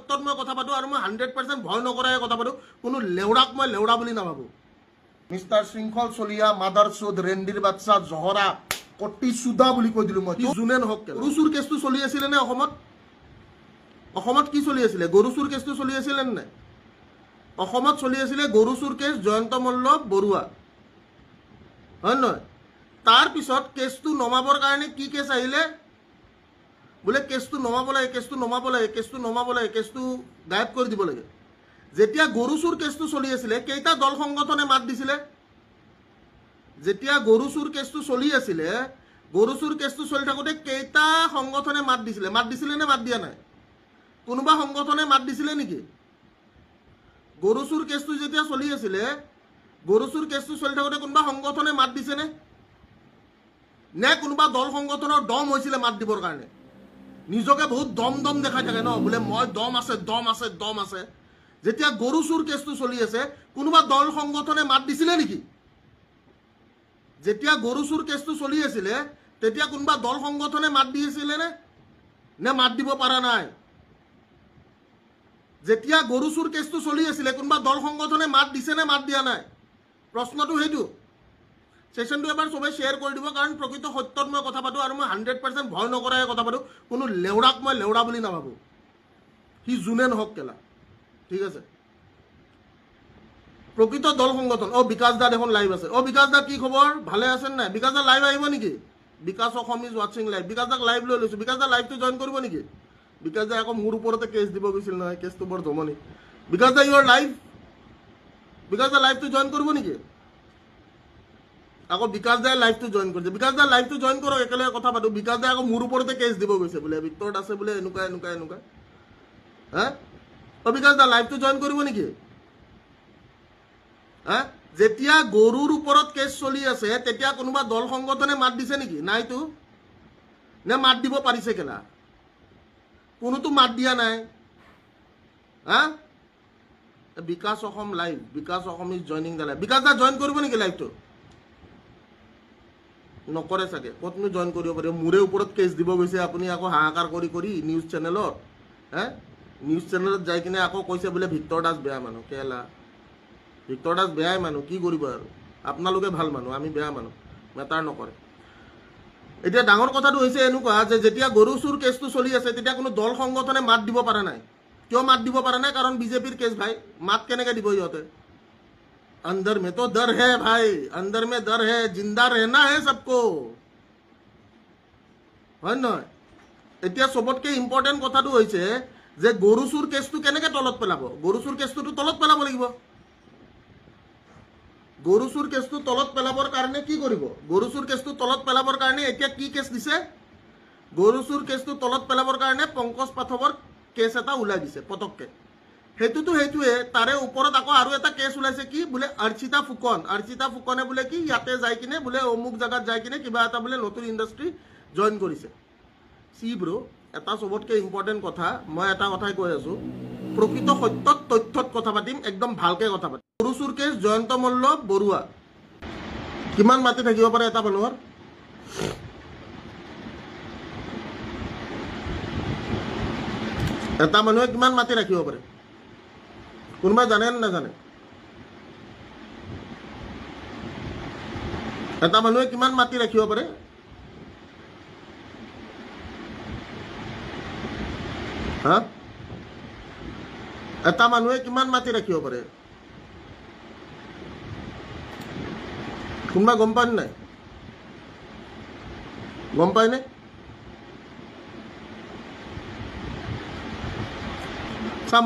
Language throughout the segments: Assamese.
সত্যত মই কথা পাতো আৰু মই 100% ভয় নকৰাকৈ কথা পাতো। কোনো লেউৰাক মই লেউৰা বুলি নাভাবো। মিষ্টাৰ শৃংখল চলিয়া, মাদাৰ চৌধ, ৰেণ্ডিৰ বাচ্চা, জহৰা, কটি চুদা বুলি কৈ দিলো মই। যোনে নহওক, গৰু চুৰ কেছটো চলি আছিলে নে অসমত? অসমত কি চলি আছিলে? গৰু চুৰ কেছটো চলি আছিলে নে নাই? অসমত চলি আছিলে গৰু চুৰ কেছ, জয়ন্ত মল্ল বৰুৱা, হয় নহয়? তাৰপিছত কেছটো নমাবৰ কাৰণে কি কেছ আহিলে? বোলে কেছটো নমাব লাগে, কেছটো নমাব লাগে, কেছটো নমাব লাগে, কেছটো গায়ব কৰি দিব লাগে। যেতিয়া গৰু চুৰ কেছটো চলি আছিলে, কেইটা দল সংগঠনে মাত দিছিলে? যেতিয়া গৰু চুৰ কেছটো চলি আছিলে, গৰু চুৰ কেছটো চলি থাকোঁতে কেইটা সংগঠনে মাত দিছিলে? মাত দিছিলে নে মাত দিয়া নাই? কোনোবা সংগঠনে মাত দিছিলে নেকি? গৰু চুৰ কেছটো যেতিয়া চলি আছিলে, গৰু চুৰ কেছটো চলি থাকোঁতে কোনোবা সংগঠনে মাত দিছেনে? নে কোনোবা দল সংগঠনৰ দম হৈছিলে মাত দিবৰ কাৰণে? নিজকে বহুত দম দম দেখাই থাকে ন, বোলে মই দম আছে, দম আছে, দম আছে। যেতিয়া গৰু চুৰ কেছটো চলি আছে, কোনোবা দল সংগঠনে মাত দিছিলে নেকি? যেতিয়া গৰু চুৰ কেছটো চলি আছিলে, তেতিয়া কোনোবা দল সংগঠনে মাত দি আছিলে নে মাত দিব পৰা নাই? যেতিয়া গৰু চুৰ কেছটো চলি আছিলে, কোনোবা দল সংগঠনে মাত দিছে নে মাত দিয়া নাই? প্ৰশ্নটো সেইটো। সেশনটো এবাৰ সবে শ্বেয়াৰ কৰি দিব, কাৰণ প্ৰকৃত সত্যত মই কথা পাতো আৰু মই 100% ভয় নকৰাকৈ কথা পাতো। কোনো লেউৰাক মই লেউৰা বুলি নাভাবো, সি যোনে নহওক কেলা। ঠিক আছে, প্ৰকৃত দল সংগঠন। বিকাশ দা দেখোন লাইভ আছে। বিকাশ দা কি খবৰ? ভালে আছেন নাই? বিকাশ দা লাইভ আহিব নেকি? বিকাশ অসম ইজ ৱাচিং লাইভ। বিকাশ দাক লাইভ লৈ লৈছো। বিকাশ দা লাইভটো জইন কৰিব নেকি? বিকাশ দাই আকৌ মোৰ ওপৰতে কেছ দিব গৈছিল নহয়, কেছটো বৰ জমনি। বিকাশ দা ইউৰ লাইভ, বিকাশ দা লাইভটো জইন কৰিব নেকি? আকৌ বিকাশ দাই লাইভটো জইন কৰিছে। বিকাশ দা লাইভটো জইন কৰক, একেলগে কথা পাতো। বিকাশ দাই আকৌ মোৰ ওপৰতে কেছ দিব গৈছে বোলে, ভিতৰত আছে বোলে এনেকুৱা এনেকুৱা এনেকুৱা। হা, বিকাশ দা লাইভটো জইন কৰিব নেকি? হা, যেতিয়া গৰুৰ ওপৰত কেছ চলি আছে, তেতিয়া কোনোবা দল সংগঠনে মাত দিছে নেকি? নাইতো। নে মাত দিব পাৰিছে কেলা? কোনোতো মাত দিয়া নাই। হা, Bikash Assam live, Bikash Assam is joining the live. Bikash দা জইন কৰিব নেকি লাইভটো? নকৰে চাগে, ক'তনো জইন কৰিব পাৰিব? মোৰে ওপৰত কেছ দিব গৈছে, আপুনি আকৌ হাহাকাৰ কৰি কৰি নিউজ চেনেলত। হে, নিউজ চেনেলত যাই কিনে আকৌ কৈছে বোলে ভিক্টৰ দাস বেয়া মানুহ। কেলা, ভিক্টৰ দাস বেয়াই মানুহ, কি কৰিব আৰু? আপোনালোকে ভাল মানুহ, আমি বেয়া মানুহ, মেটাৰ নকৰে। এতিয়া ডাঙৰ কথাটো হৈছে এনেকুৱা যে যেতিয়া গৰু চুৰ কেছটো চলি আছে, তেতিয়া কোনো দল সংগঠনে মাত দিব পৰা নাই। কিয় মাত দিব পৰা নাই? কাৰণ বিজেপিৰ কেছ ভাই। মাত কেনেকৈ দিব ইহঁতে? अंदर में तो डर है भाई, अंदर में डर है, जिंदा रहना है सबको, হয় নহয়? এতিয়া সবতকে ইম্পৰ্টেণ্ট কথাটো হৈছে যে গৰু চুৰ কেছটো কেনেকৈ তলত পেলাব? গৰু চুৰ কেছটো তলত পেলাব লাগিব। গৰু চুৰ কেছটো তলত পেলাবৰ কাৰণে কি কৰিব? গৰু চুৰ কেছটো তলত পেলাবৰ কাৰণে এতিয়া কি কেছ দিছে? গৰু চুৰ কেছটো তলত পেলাবৰ কাৰণে পংকজ পাঠকৰ কেছ এটা ওলাই দিছে পটককে। সেইটোৱে, তাৰে ওপৰত আকৌ আৰু এটা কেছ ওলাইছে, কি বোলে অৰ্চিতা ফুকন। অৰ্চিতা ফুকনে বোলে কি ইয়াতে যাই কিনে বোলে অমুক জাগাত যাই কিনে কিবা এটা বোলে নতুন ইণ্ডাষ্ট্ৰী জইন কৰিছে। চি ব্ৰ, এটা সবতকে ইম্পৰ্টেণ্ট কথা, মই এটা কথাই কৈ আছো, প্ৰকৃত সত্যত তথ্যত কথা পাতিম, একদম ভালকে কথা পাতিম। গৰু চুৰ কেছ, জয়ন্ত মল্ল বৰুৱা, কিমান মাটি থাকিব পাৰে এটা মানুহৰ? এটা মানুহে কিমান মাটি ৰাখিব পাৰে? কোনোবাই জানে নে নাজানে? এটা মানুহে কিমান মাটি ৰাখিব পাৰে? হা, এটা মানুহে কিমান মাটি ৰাখিব পাৰে? কোনোবা গম পায় নাই? গম পায়নে?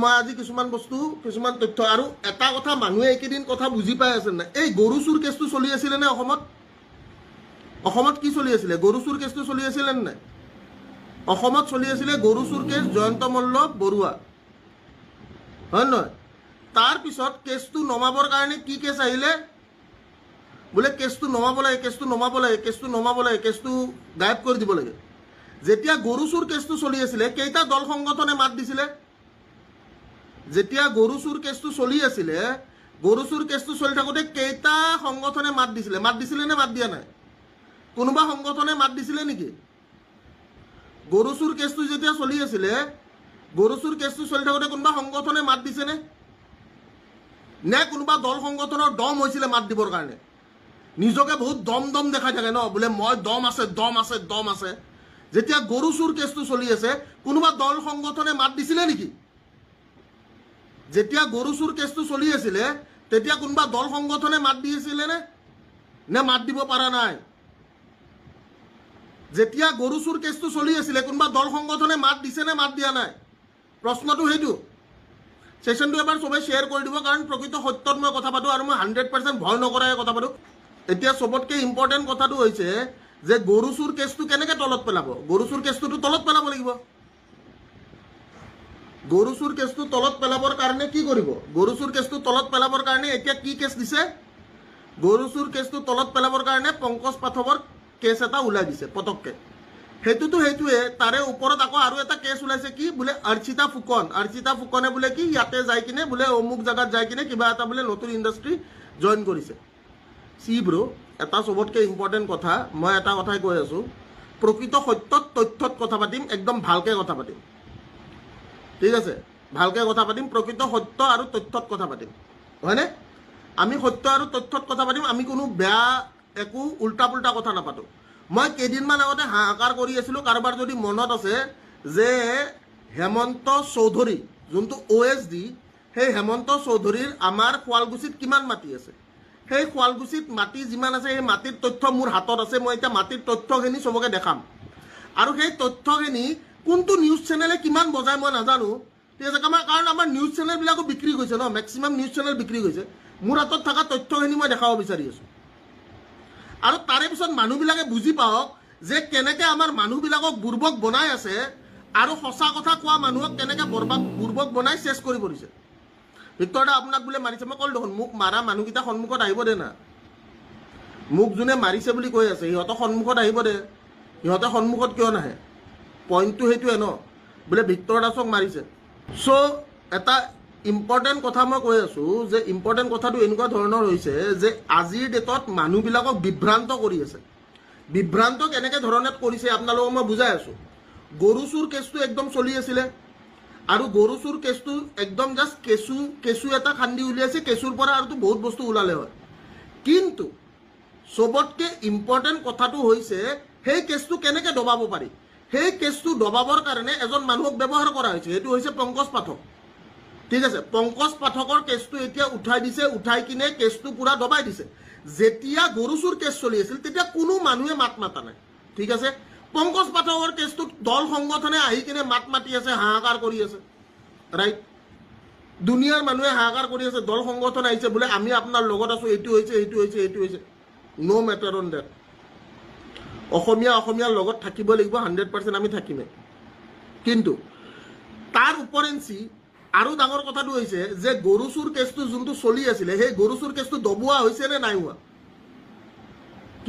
মই আজি কিছুমান বস্তু, কিছুমান তথ্য, আৰু এটা কথা মানুহে এইকেইদিন কথা বুজি পাই আছে নাই? এই গৰু চুৰ কেছটো চলি আছিলে নে অসমত? অসমত কি চলি আছিলে? গৰু চুৰ কেছটো চলি আছিলে নে নাই? অসমত চলি আছিলে গৰু চুৰ কেছ, জয়ন্ত মল্ল বৰুৱা, হয় নহয়? তাৰপিছত কেছটো নমাবৰ কাৰণে কি কেছ আহিলে? বোলে কেছটো নমাব লাগে, কেছটো নমাব লাগে, কেছটো নমাব লাগে, কেছটো গায়ব কৰি দিব লাগে। যেতিয়া গৰু চুৰ কেছটো চলি আছিলে, কেইটা দল সংগঠনে মাত দিছিলে? যেতিয়া গৰু চুৰ কেছটো চলি আছিলে, গৰু চুৰ কেছটো চলি থাকোঁতে কেইটা সংগঠনে মাত দিছিলে? মাত দিছিলে নে মাত দিয়া নাই? কোনোবা সংগঠনে মাত দিছিলে নেকি? গৰু চুৰ কেছটো যেতিয়া চলি আছিলে, গৰু চুৰ কেছটো চলি থাকোঁতে কোনোবা সংগঠনে মাত দিছেনে নে কোনোবা দল সংগঠনৰ দম হৈছিলে মাত দিবৰ কাৰণে নিজকে বহুত দম দম দেখাই থাকে ন বোলে মই দম আছে দম আছে দম আছে যেতিয়া গৰু চুৰ কেছটো চলি আছে কোনোবা দল সংগঠনে মাত দিছিলে নেকি যেতিয়া গৰু চুৰ কেছটো চলি আছিলে তেতিয়া কোনোবা দল সংগঠনে মাত দিছিলে নে মাত দিব পৰা নাই যেতিয়া গৰু চুৰ কেছটো চলি আছিলে কোনোবা দল সংগঠনে মাত দিছে নে মাত দিয়া নাই প্ৰশ্নটো সেইটো সেশনটো এবাৰ সবে শ্বেয়াৰ কৰি দিব কাৰণ প্ৰকৃত সত্যত মই কথা পাতো আৰু মই 100% ভয় নকৰাকৈ কথা পাতো এতিয়া সবতকৈ ইম্পৰ্টেণ্ট কথাটো হৈছে যে গৰু চুৰ কেছটো কেনেকৈ তলত পেলাব গৰু চুৰ কেছটো তলত পেলাব লাগিব গৰু চুৰ কেছটো তলত পেলাবৰ কাৰণে কি কৰিব গৰু চুৰ কেছটো তলত পেলাবৰ কাৰণে এতিয়া কি কেছ দিছে গৰু চুৰ কেছটো তলত পেলাবৰ কাৰণে পংকজ পাঠকৰ কেছ এটা ওলাই দিছে পটককৈ সেইটোৱে তাৰে ওপৰত আকৌ আৰু এটা কেছ ওলাইছে কি বোলে অৰ্চিতা ফুকনে বোলে কি ইয়াতে যাই কিনে বোলে অমুক জাগাত যাই কিনে কিবা এটা বোলে নতুন ইণ্ডাষ্ট্ৰী জইন কৰিছে চি ব্ৰ এটা সবতকৈ ইম্পৰ্টেণ্ট কথা মই এটা কথাই কৈ আছোঁ প্ৰকৃত সত্যত তথ্যত কথা পাতিম একদম ভালকৈ কথা পাতিম ঠিক আছে ভালকৈ কথা পাতিম প্ৰকৃত সত্য আৰু তথ্যত কথা পাতিম হয়নে আমি সত্য আৰু তথ্যত কথা পাতিম আমি কোনো বেয়া একো উল্টা পুল্টা কথা নাপাতো মই কেইদিনমান আগতে হাহাকাৰ কৰি আছিলোঁ কাৰোবাৰ যদি মনত আছে যে হেমন্ত চৌধুৰী যোনটো OSD সেই হেমন্ত চৌধুৰীৰ আমাৰ শুৱালকুছিত কিমান মাটি আছে সেই শুৱালকুছিত মাটি যিমান আছে সেই মাটিৰ তথ্য মোৰ হাতত আছে মই এতিয়া মাটিৰ তথ্যখিনি চবকে দেখাম আৰু সেই তথ্যখিনি কোনটো নিউজ চেনেলে কিমান বজায় মই নাজানো ঠিক আছে কাৰণ আমাৰ নিউজ চেনেলবিলাকো বিক্ৰী গৈছে ন মেক্সিমাম নিউজ চেনেল বিক্ৰী গৈছে মোৰ হাতত থকা তথ্যখিনি মই দেখাব বিচাৰি আছোঁ আৰু তাৰে পিছত মানুহবিলাকে বুজি পাওক যে কেনেকৈ আমাৰ মানুহবিলাকক বুৰ্বক বনাই আছে আৰু সঁচা কথা কোৱা মানুহক কেনেকৈ বুৰ্বক বনাই চেছ কৰি পৰিছে ভিক্টৰ দা আপোনাক বোলে মাৰিছে মই ক'লো দেখোন মোক মাৰা মানুহকেইটা সন্মুখত আহিব দে না মোক যোনে মাৰিছে বুলি কৈ আছে সিহঁতৰ সন্মুখত আহিব দে সিহঁতে সন্মুখত কিয় নাহে পইণ্টটো সেইটোৱে ন বোলে ভিক্টৰ দাসক মাৰিছে চ' এটা ইম্পৰ্টেণ্ট কথা মই কৈ আছোঁ যে ইম্পৰ্টেণ্ট কথাটো এনেকুৱা ধৰণৰ হৈছে যে আজিৰ ডেটত মানুহবিলাকক বিভ্ৰান্ত কৰি আছে বিভ্ৰান্ত কেনেকৈ ধৰণত কৰিছে আপোনালোকক মই বুজাই আছোঁ গৰু চুৰ কেছটো একদম চলি আছিলে আৰু গৰু চুৰ কেছটো একদম জাষ্ট কেঁচু এটা খান্দি উলিয়াইছে কেঁচুৰ পৰা আৰুতো বহুত বস্তু ওলালে হয় কিন্তু সবতকৈ ইম্পৰ্টেণ্ট কথাটো হৈছে সেই কেছটো কেনেকৈ দবাব পাৰি সেই কেছটো দবাবৰ কাৰণে এজন মানুহক ব্যৱহাৰ কৰা হৈছে সেইটো হৈছে পংকজ পাঠক ঠিক আছে পংকজ পাঠকৰ কেছটো এতিয়া উঠাই দিছে উঠাই কিনে কেছটো পুৰা দবাই দিছে যেতিয়া গৰু চুৰ কেছ চলি আছিল তেতিয়া কোনো মানুহে মাত মাতা নাই ঠিক আছে পংকজ পাঠকৰ কেছটোত দল সংগঠনে আহি কিনে মাত মাতি আছে হাহাকাৰ কৰি আছে ৰাইট দুনিয়াৰ মানুহে হাহাকাৰ কৰি আছে দল সংগঠন আহিছে বোলে আমি আপোনাৰ লগত আছোঁ এইটো হৈছে ন' মেটাৰ অন ডেট অসমীয়াৰ লগত থাকিব লাগিব 100% আমি থাকিমেই কিন্তু তাৰ উপৰেঞ্চি আৰু ডাঙৰ কথাটো হৈছে যে গৰু চুৰ কেছটো যোনটো চলি আছিলে সেই গৰু চুৰ কেছটো দবোৱা হৈছে নে নাই হোৱা